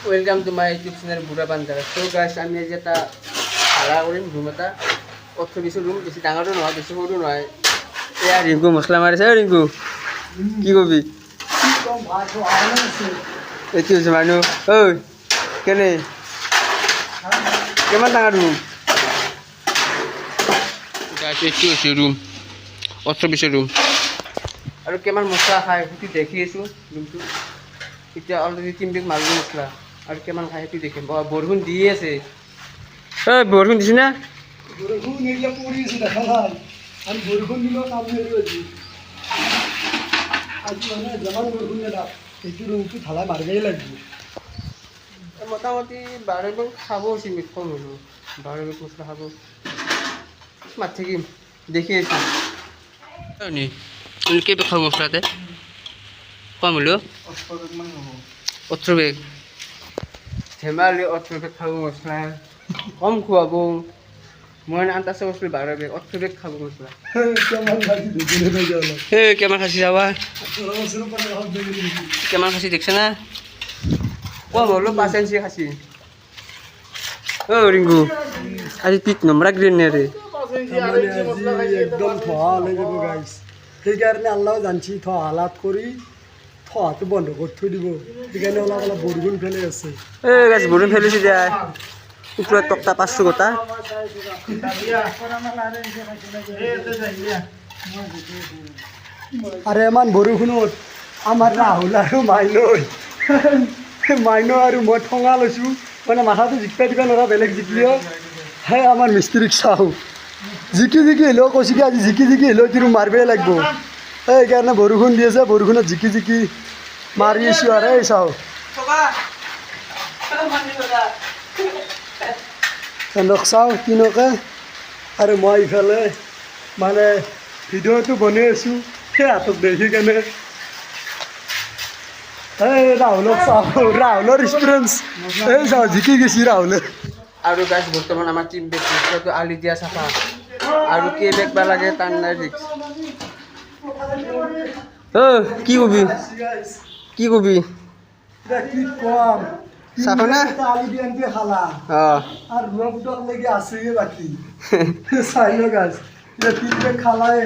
Welcome to my YouTube channel বুড়া বান্দাৰা। So guys আমি আজ এটা ভাড়া কৰিম ৰুম এটা 28 ৰুম, বেছি ডাঙৰো নহয় বেছি সৰু নহয়। এয়া ৰিংকু মছলা মাৰিছে। ৰিংকু কি কবি? এইটো হৈছে মানুহ। ঐ কেনে কিমান ডাঙৰ ৰুম? গাইছ এইটো হৈছে ৰুম 28 ৰুম। আৰু কিমান মছলা খায় সেইটো দেখি আছোঁ ৰুমটো। এতিয়া অলৰেডি 3 বেগ মাৰিলোঁ মছলা, আৰু কিমান খায় সেইটো দেখিম। বৰষুণ দিয়ে আছে। বৰষুণ দিছে না? বৰষুণ এতিয়া পৰি আছে দেখা নাই, আৰু বৰষুণ দিলেও কাম কৰিব আজি। আজি মানে যিমান বৰষুণ নেদাক সেইটো ৰুমটো ঢালাই মাৰিবই লাগিব। মোটামুটি 12 বেগ খাব হৈছে। কম হ'লোঁ 12 বেগ মছলা খাব। মাত থাকিম দেখি আছোঁ কেই বেগ খাব মছলাতে? কম হ'লেও 18 বেগ। ধেমালি 18 বেগ খাব মছলা? কম খুৱাব। মই আন্দাজ কৰিছিলোঁ 12 বেগ, 18 বেগ খাব মছলা। কিমান খাইছে যাবা? কিমান খাইছে দেখছে না? কম হ'লেও 5 ইঞ্চি খাইছে। ৰিংকু আজি পিক নম্বৰা গ্ৰীণ নেৰে একদম থহা হ'লে যাব গাইছ। সেইকাৰণে আল্লাহ জানছি থহা হালাত কৰি থহাটো বন্ধ কৰি থৈ দিব। সেইকাৰণে অলপ অলপ বৰষুণ ফেলে আছে। গাছ বৰষুণ ফেলিছে যায় ওপৰত টকটা 500 গোটা। আৰু ইমান বৰষুণত আমাৰ ৰাহুল আৰু মাইনৈ আৰু মই ঠঙা লৈছোঁ। মানে মাথাটো জিকিপাই দিবা নোৱাৰা, বেলেগ জিকিলেও সেই আমাৰ মিস্ত্ৰীক চাওঁ জিকি হ'লেও কৈছে কি আজি জিকি হ'লেও কিন্তু মাৰিবই লাগিব। সেইকাৰণে বৰষুণ দি আছে, বৰষুণত জিকি মাৰি আছোঁ। আৰু এই চাওঁ এনক চাওঁ কিনকে। আৰু মই ইফালে মানে ভিডিঅ'টো বনাই আছোঁ সেই হাতত দেখি কেনে। এই ৰাহুলক চাওঁ, ৰাহুলৰ এক্সপিৰিয়েঞ্চ এই চাওঁ জিকি গৈছে ৰাহুলে। আৰু গাছ বৰ্তমান আমাৰ 3 বেগ মছলাটো আলি দিয়া চাফা। আৰু কেই বেগ বা লাগে তাৰ নাই ৰিক্স। কি কবি? কি কবি? কি কম চাফা না? আলি দি আনকি খালা আৰু ৰোৱা পুতক লাগি আছেই বাকী। চাই ল গাছ এতিয়া 3 বেগ খালাই,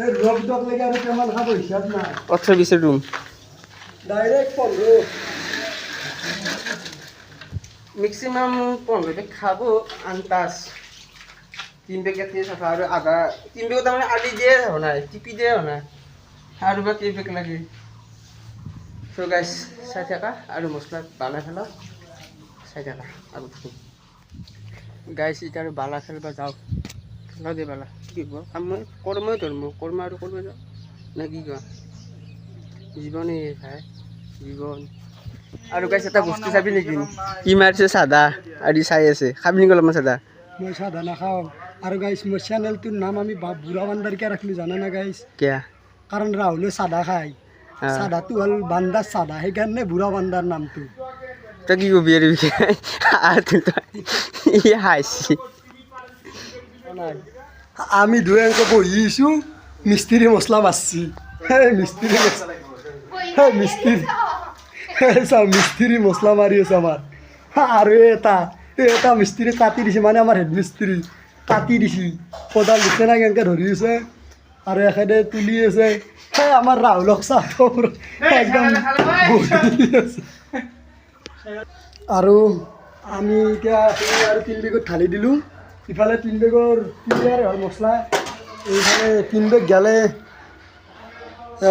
এই ৰোৱা পুতক লাগি আৰু কিমান খাব হিচাপ নাই। 18-20 ৰুম ডাইৰেক্ট 15 মেক্সিমাম 15 বেগ খাব আন্তাজ। 3 বেগ এতে চাফা আৰু আধা 3 বেগ তাৰমানে আলি দিয়ে হোৱা নাই, টিপি দিয়ে হোৱা নাই। আৰু বা কেই বেগ লাগে। চ' গাইছ চাই থাকা আৰু মছলা বানাই পেলাওঁ, চাই থাকা আৰু গাইছ। এতিয়া আৰু বালা খেলিব যাওঁ। খেলা দে বালা কি হ'ব? মই কৰ্মই ধৰ্ম কৰ্ম আৰু কৰিব যাওঁ নে কি কোৱা? জীৱনে ভাই জীৱন। আৰু গাইছ এটা বস্তু চাবি নেকি? ই মাৰিছে চাদা আৰু চাই আছে। খাবি নেকি অলপমান চাদা? মই চাদা নাখাওঁ। আৰু গাইছ মোৰ চেনেলটোৰ নাম আমি বুঢ়া বান্দাৰ কিয় ৰাখিলোঁ জানা না গাইছ? কিয়া? কাৰণ ৰাহুলে চাদা খায়, চাদাটো হ'ল বান্দাৰ চাদা, সেইকাৰণে বুঢ়া বান্দাৰ নামটো। তই কি কবি আৰু হাঁচি? আমি দুই এনেকৈ বহিছোঁ, মিস্ত্ৰী মছলা মাৰছি। সেই মিস্ত্ৰী চাওঁ মিস্ত্ৰী মছলা মাৰি আছে আমাৰ। আৰু এটা মিস্ত্ৰী কাটি দিছে, মানে আমাৰ হেড মিস্ত্ৰী কাটি দিছে। কোদাল দিছে না কেনেকৈ ধৰি আছে আৰু এখেতে তুলি আছে। সেই আমাৰ ৰাহুলক চাওঁ একদম বহি আছে। আৰু আমি এতিয়া আৰু 3 বেগত ঢালি দিলোঁ। ইফালে 3 বেগৰ ক্লিয়াৰ হ'ল মছলা। এইফালে 3 বেগ গেলে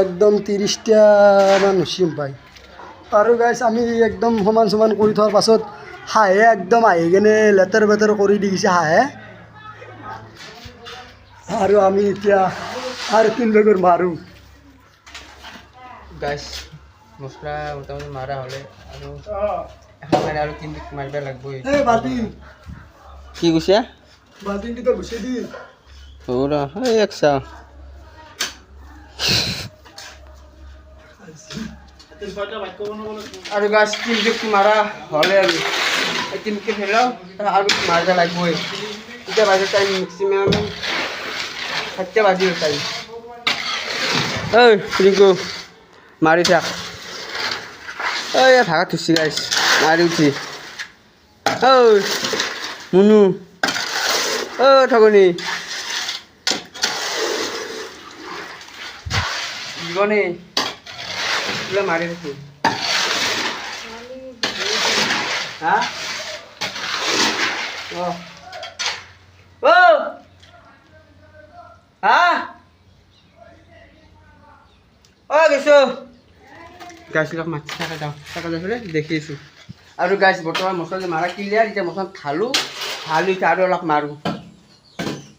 একদম 30টামান হৈছি পায়। আৰু গাইছ আমি একদম সমান চমান কৰি থোৱাৰ পাছত হাঁহে একদম আহি কেনে লেতেৰ বেতেৰ কৰি দি গৈছে হাঁহে। আৰু আমি এতিয়া আৰু 3 বেগৰ মাৰোঁ। গাইছ মছলা মোটামুটি মাৰা হ'লে আৰু এখন মাৰি আৰু 3 বেগ মাৰিব লাগিবই। এই বাল্টি কি কৈছে? বাল্টিটো গুচাই দি ৰ এক চাওঁ। আৰু গাছ 3 বেগ মাৰা হ'লে আৰু 3 বেগ ফেলাওঁ আৰু মাৰিব লাগিবই। এতিয়া বাজে টাইম মেক্সিমাম 7টা বাজিল টাইম। ৰিংকু মাৰি থাক। ঐ ভাগত ধুচি গাইছ মাৰি উঠি ঐ মুনু ঠগনি জীবনে কিবা মাৰি থাকি হা গেছো গাছবিলাক মাতি থকা যাওঁ দেখিছোঁ আৰু গাছ বৰ্তমান মছলা মাৰা ক্লিয়াৰ এতিয়া মছলা ঢালোঁ এতিয়া আৰু অলপ মাৰোঁ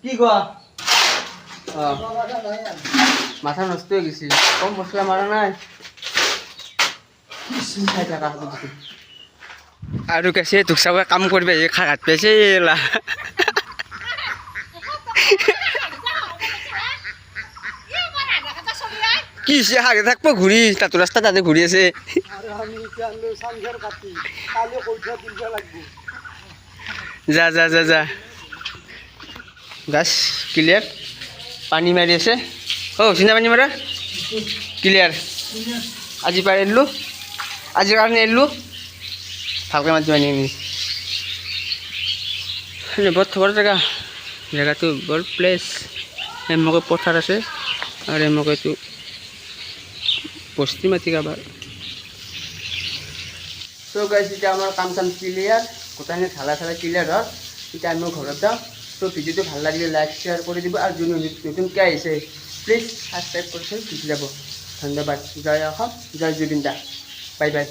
কি কোৱা অঁ মাথা নষ্ট হৈ গৈছে কম মছলা মাৰা নাই চাই থাকা আৰু কেছে তোক চাব কাম কৰিব খাঘাত পাইছে এলা কি হাগে থাকবো ঘূৰি তাতো ৰাস্তা তাতে ঘূৰি আছে যা যা যা যা গাছ ক্লিয়াৰ পানী মাৰি আছে চিনা পানী মাৰা ক্লিয়াৰ আজি পাৰে এৰিলোঁ আজিৰ কাৰণে এৰিলোঁ ভালকৈ মাতি আনি বৰ থবৰ জেগাটো বৰ প্লেচ এমকৈ পথাৰ আছে আৰু এমকৈতো বস্তি মাটি কাবাৰ চ' গাইছ এতিয়া আমাৰ কাম চাম ক্লিয়াৰ গোটাইখিনি ঢালা ক্লিয়াৰ হ'ল এতিয়া আমি ঘৰত যাওঁ চ' ভিডিঅ'টো ভাল লাগিলে লাইক শ্বেয়াৰ কৰি দিব আৰু যোন নতুনকৈ আহিছে প্লিজ ছাবস্ক্ৰাইব কৰি গুচি যাব ধন্যবাদ জয় অসম জয় জুবিন দা বাই বাই